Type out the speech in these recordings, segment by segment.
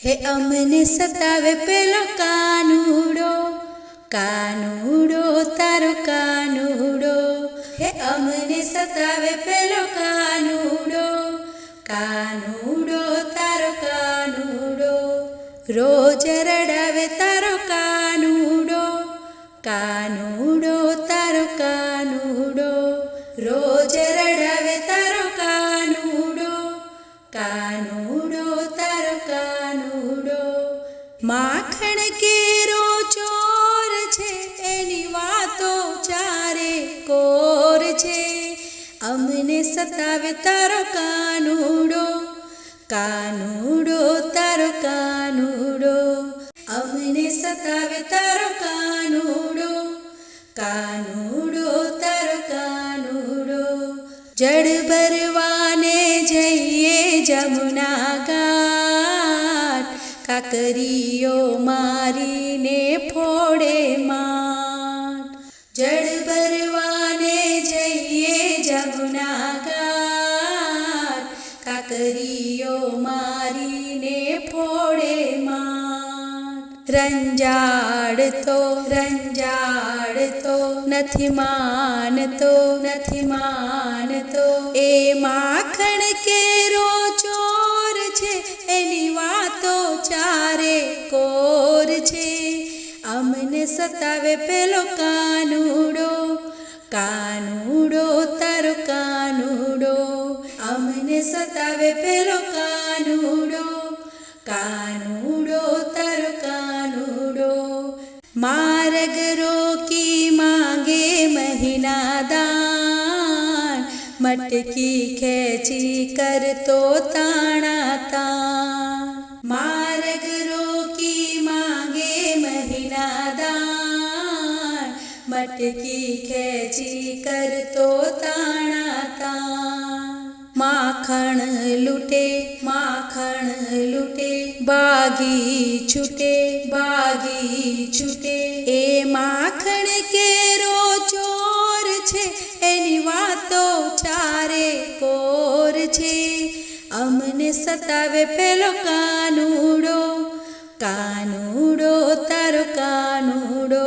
હે અમને સતાવે પેલો કાનુડો, કાનુડો તારો કાનુડો. હે અમને સતાવે પેલો કાનુડો, કાનુડો તારો કાનુડો. રોજ રડાવે તારો કાનુડો, કાનુડો તારો કાનુડો. રોજ રડાવે તારો કાનુડો, કાનુડો તારો કાનુડો. માખણ કેરો ચોર છે, એની વાતો ચારે કોર છે. અમને સતાવે તારો કાનુડો, કાનુડો તારો કાનુડો. અમને સતાવે તારો કાનુડો, કાનુડો તારો કાનુડો. જળ ભરવાને જઈએ જમુના ઘાટ, કાકરીઓ મારીને ફોડે માટ. જળ ભરવાને જઈએ જમુના ઘાટ, કાકરીઓ મારીને ફોડે માટ. રંજાડતો નથી માનતો, નથી માનતો. એ માખણ કેરો ચોર છે, એની વાતો ચારે કોર છે. અમને સતાવે પેલો કાનુડો, કાનુડો તારો કાનુડો. અમને સતાવે પેલો કાનુડો, કાનુડો તારો કાનુડો. માર્ગ રોકી માંગે મહિના દાન, મટકી ખેંચી કરતો તાણા તાણ. માર્ગ રોકી માંગે મહિના દાન, મટકી ખેંચી કરતો તાણા તાણ. માખણ લૂટે, માખણ લૂટે, બાગી છૂટે, બાગી છૂટે. એ માખણ કેરો ચોર છે, એની વાતો ચારે કોર છે. અમને સતાવે પેલો કાનુડો, કાનુડો તારો કાનુડો.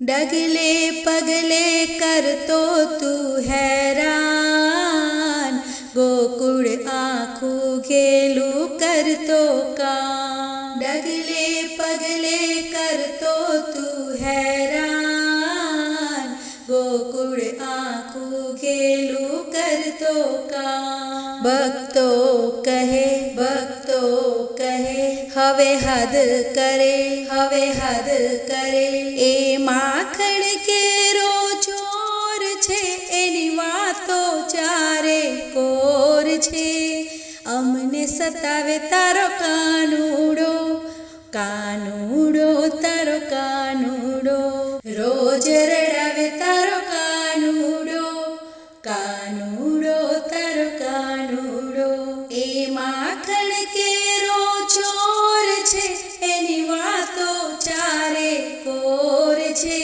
ડગલે પગલે કરતો તું હેરાન, ગોકુળ આખું ઘેલું કરતો કામ. ડગલે પગલે કરતો તું હેરાન, ગોકુળ આખું ઘેલું કરતો કામ. ભક્તો કહે, ભક્તો કહે, હવે હદ કરે, હવે હદ કરે. એ માખણ કેરો ચોર છે, એની વાતો ચારે કોર છે. અમને સતાવે તારો કાનુડો, કાનુડો તારો કાનુડો. રોજ રડાવે તારો કાનુડો, કાનુડો તારો કાનુડો. એ માખણ કેરો ચોર છે, એની વાતો ચારે કોર છે.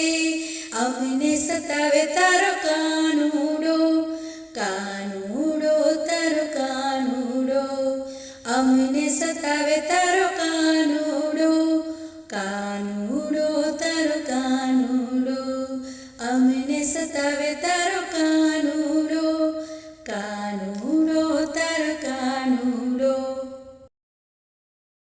અમને સતાવે તારો કાનુડો, કાનુડો તારો કાનુડો. અમને સતાવે તારો કાનુડો, કાનુડો.